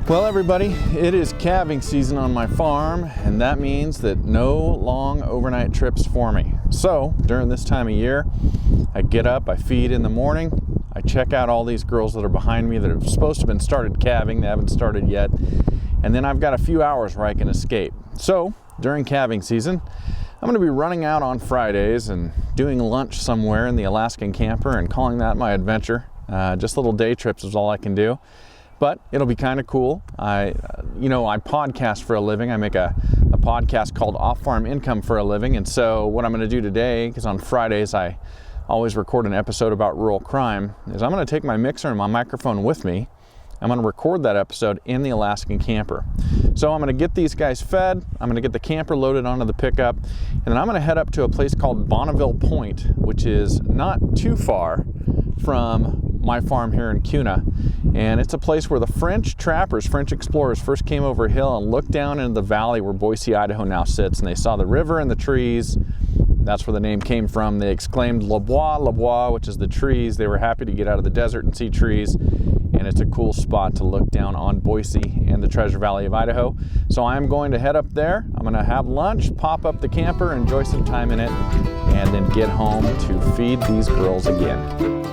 Well, everybody, it is calving season on my farm, and that means that no long overnight trips for me. So during this time of year, I get up, I feed in the morning, I check out all these girls that are behind me that are supposed to have been started calving, they haven't started yet, and then I've got a few hours where I can escape. So during calving season, I'm going to be running out on Fridays and doing lunch somewhere in the Alaskan Camper and calling that my adventure. Just little day trips is all I can do. But it'll be kind of cool. I podcast for a living. I make a podcast called Off Farm Income for a living. And so what I'm going to do today, because on Fridays I always record an episode about rural crime, is I'm going to take my mixer and my microphone with me. I'm going to record that episode in the Alaskan Camper. So I'm going to get these guys fed. I'm going to get the camper loaded onto the pickup. And then I'm going to head up to a place called Bonneville Point, which is not too far from my farm here in Kuna. And it's a place where the French explorers first came over a hill and looked down into the valley where Boise, Idaho now sits, and they saw the river and the trees. That's where the name came from. They exclaimed le bois, which is the trees. They were happy to get out of the desert and see trees, and it's a cool spot to look down on Boise and the Treasure Valley of Idaho. So I'm going to head up there. I'm going to have lunch, pop up the camper, enjoy some time in it, and then get home to feed these girls again.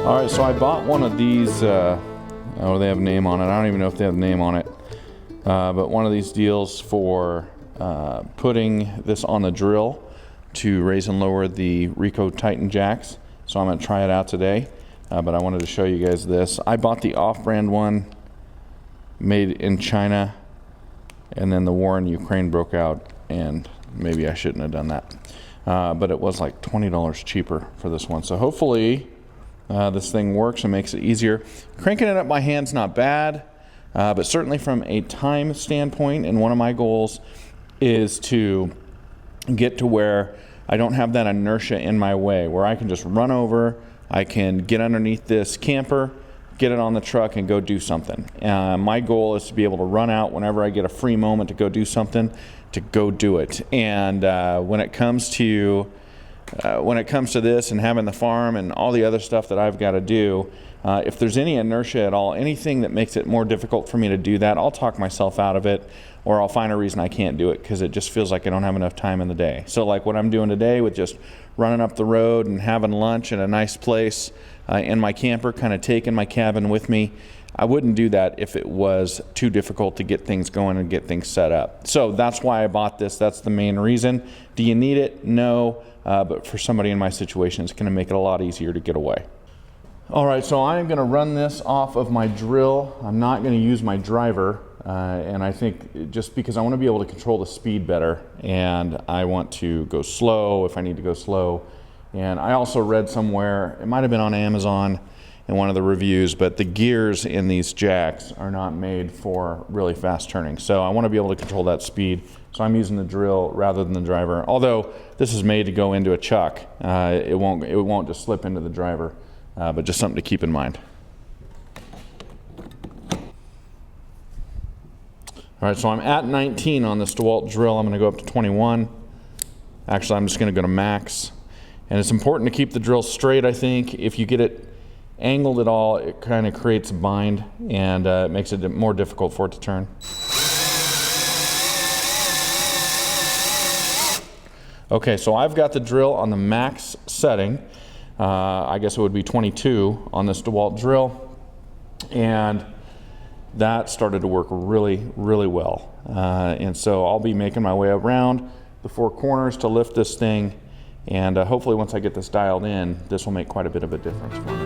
All right, so I bought one of these, they have a name on it. I don't even know if they have a name on it. But one of these deals for putting this on the drill to raise and lower the Rico Titan jacks. So I'm going to try it out today. But I wanted to show you guys this. I bought the off-brand one made in China, and then the war in Ukraine broke out, and maybe I shouldn't have done that. But it was like $20 cheaper for this one. So hopefully this thing works and makes it easier. Cranking it up by hand's not bad, but certainly from a time standpoint, and one of my goals is to get to where I don't have that inertia in my way, where I can just run over, I can get underneath this camper, get it on the truck, and go do something. My goal is to be able to run out whenever I get a free moment to go do something, to go do it. And when it comes to this and having the farm and all the other stuff that I've got to do, if there's any inertia at all, anything that makes it more difficult for me to do that, I'll talk myself out of it, or I'll find a reason I can't do it because it just feels like I don't have enough time in the day. So like what I'm doing today with just running up the road and having lunch in a nice place in my camper, kind of taking my cabin with me, I wouldn't do that if it was too difficult to get things going and get things set up. So that's why I bought this. That's the main reason. Do you need it? No. But for somebody in my situation, it's going to make it a lot easier to get away. All right, so I'm going to run this off of my drill. I'm not going to use my driver, and I think just because I want to be able to control the speed better, and I want to go slow if I need to go slow. And I also read somewhere, it might have been on Amazon in one of the reviews, but the gears in these jacks are not made for really fast turning. So I want to be able to control that speed. So I'm using the drill rather than the driver. Although this is made to go into a chuck, it won't just slip into the driver, but just something to keep in mind. All right, so I'm at 19 on this DeWalt drill. I'm going to go up to 21. Actually, I'm just going to go to max. And it's important to keep the drill straight, I think. If you get it angled at all, it kind of creates a bind, and it makes it more difficult for it to turn. Okay, so I've got the drill on the max setting. I guess it would be 22 on this DeWalt drill. And that started to work really, really well. And so I'll be making my way around the four corners to lift this thing. And hopefully once I get this dialed in, this will make quite a bit of a difference for me.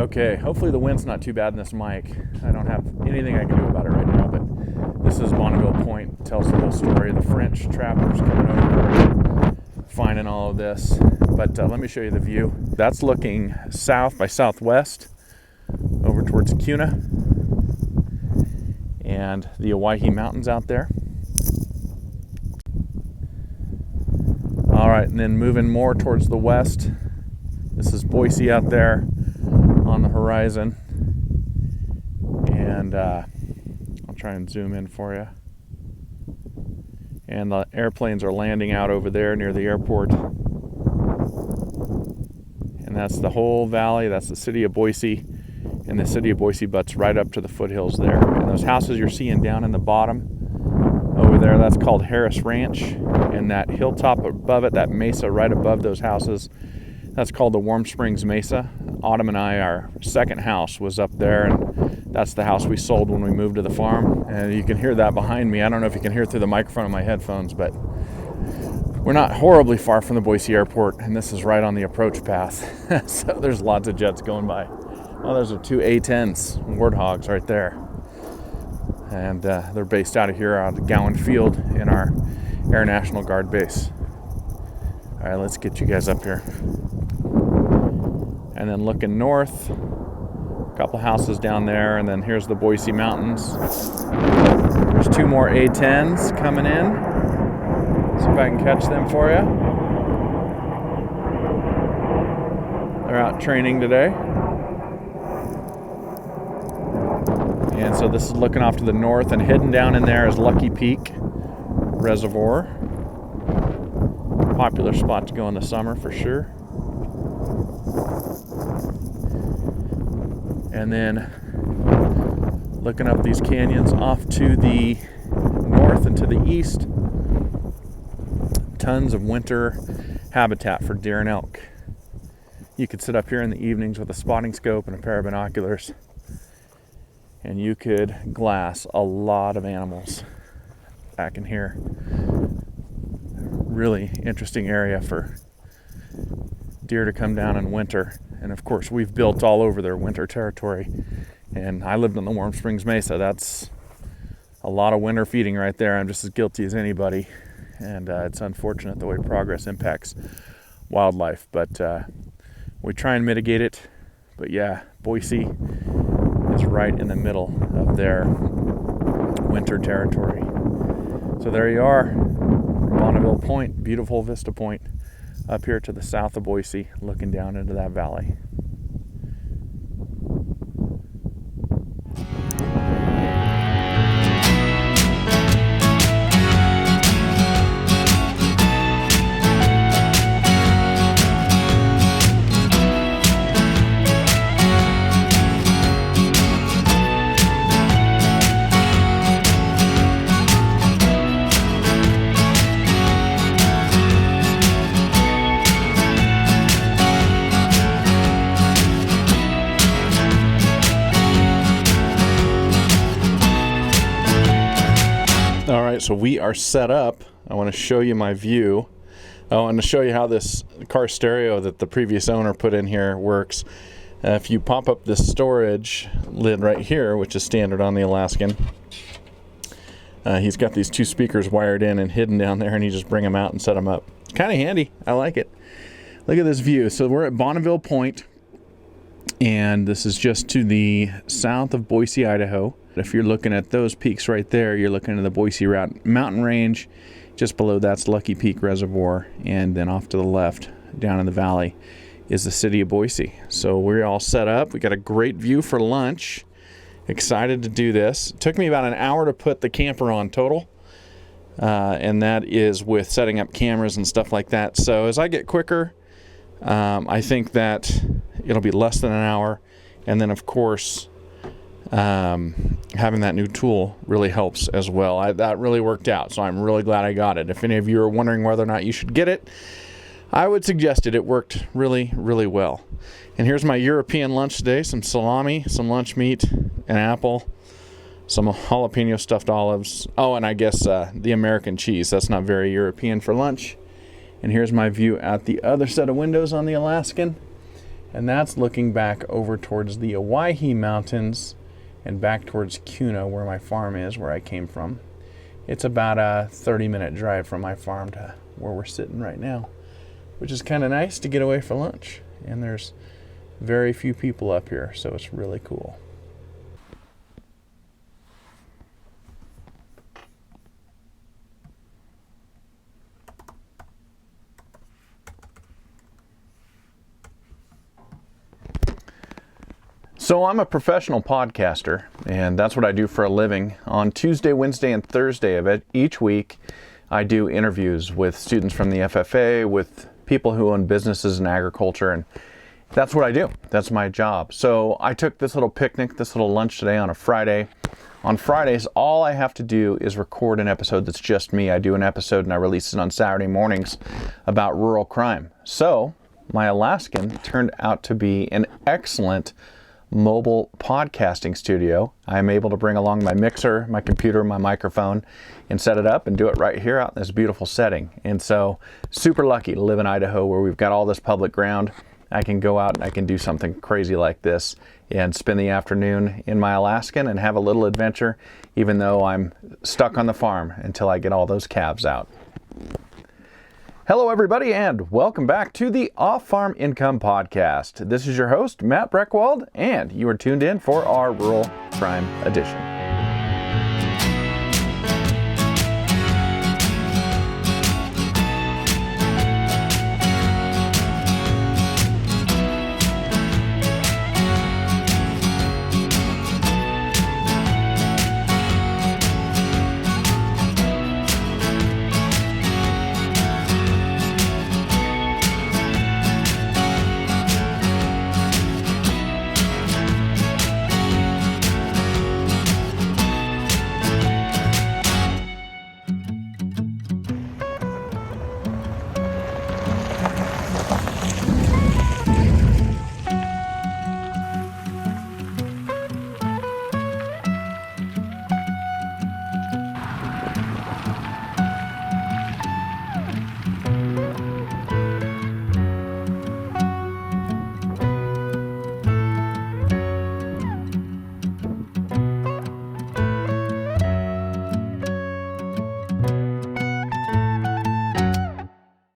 Okay, hopefully the wind's not too bad in this mic. I don't have anything I can do about it right now, but this is Bonneville Point. It tells the whole story. The French trappers coming over, finding all of this. But let me show you the view. That's looking south by southwest over towards Kuna and the Owyhee Mountains out there. All right, and then moving more towards the west, this is Boise out there on the horizon. And I'll try and zoom in for you. And the airplanes are landing out over there near the airport. And that's the whole valley. That's the city of Boise. And the city of Boise butts right up to the foothills there. And those houses you're seeing down in the bottom over there, that's called Harris Ranch. And that hilltop above it, that mesa right above those houses, that's called the Warm Springs Mesa. Autumn and I, our second house was up there, and that's the house we sold when we moved to the farm. And you can hear that behind me. I don't know if you can hear it through the microphone of my headphones, but we're not horribly far from the Boise airport, and this is right on the approach path. So there's lots of jets going by. Oh, those are two A-10s, Warthogs right there. And they're based out of here, out of Gowan Field in our Air National Guard base. All right, let's get you guys up here. And then looking north, a couple houses down there, and then here's the Boise Mountains. There's two more A-10s coming in. See if I can catch them for you. They're out training today. And so this is looking off to the north, and hidden down in there is Lucky Peak Reservoir. Popular spot to go in the summer for sure. And then looking up these canyons off to the north and to the east, tons of winter habitat for deer and elk. You could sit up here in the evenings with a spotting scope and a pair of binoculars, and you could glass a lot of animals back in here. Really interesting area for deer to come down in winter. And of course, we've built all over their winter territory. And I lived on the Warm Springs Mesa. That's a lot of winter feeding right there. I'm just as guilty as anybody. And it's unfortunate the way progress impacts wildlife. But we try and mitigate it. But yeah, Boise is right in the middle of their winter territory. So there you are, Bonneville Point, beautiful Vista Point, up here to the south of Boise, looking down into that valley. All right, so we are set up. I want to show you my view. I want to show you how this car stereo that the previous owner put in here works. If you pop up this storage lid right here, which is standard on the Alaskan, he's got these two speakers wired in and hidden down there, and you just bring them out and set them up. It's kind of handy. I like it. Look at this view. So we're at Bonneville Point, and this is just to the south of Boise, Idaho. If you're looking at those peaks right there, you're looking at the Boise mountain range. Just below that's Lucky Peak Reservoir, and then off to the left, down in the valley, is the city of Boise. So we're all set up. We got a great view for lunch. Excited to do this. It took me about an hour to put the camper on total, and that is with setting up cameras and stuff like that. So as I get quicker, I think that it'll be less than an hour. And then, of course, having that new tool really helps as well. That really worked out, so I'm really glad I got it. If any of you are wondering whether or not you should get it, I would suggest it. It worked really, really well. And here's my European lunch today: some salami, some lunch meat, an apple, some jalapeno stuffed olives. Oh, and I guess the American cheese. That's not very European for lunch. And here's my view out the other set of windows on the Alaskan. And that's looking back over towards the Owyhee Mountains and back towards Kuna, where my farm is, where I came from. It's about a 30-minute drive from my farm to where we're sitting right now, which is kind of nice to get away for lunch. And there's very few people up here, so it's really cool. So I'm a professional podcaster, and that's what I do for a living. On Tuesday, Wednesday, and Thursday of each week, I do interviews with students from the FFA, with people who own businesses in agriculture, and that's what I do. That's my job. So I took this little picnic, this little lunch today on a Friday. On Fridays, all I have to do is record an episode that's just me. I do an episode and I release it on Saturday mornings about rural crime. So my Alaskan turned out to be an excellent mobile podcasting studio. I'm able to bring along my mixer, my computer, my microphone, and set it up and do it right here out in this beautiful setting. And so super lucky to live in Idaho, where we've got all this public ground. I can go out and I can do something crazy like this and spend the afternoon in my Alaskan and have a little adventure, even though I'm stuck on the farm until I get all those calves out. Hello, everybody, and welcome back to the Off-Farm Income Podcast. This is your host, Matt Breckwald, and you are tuned in for our Rural Crime Edition.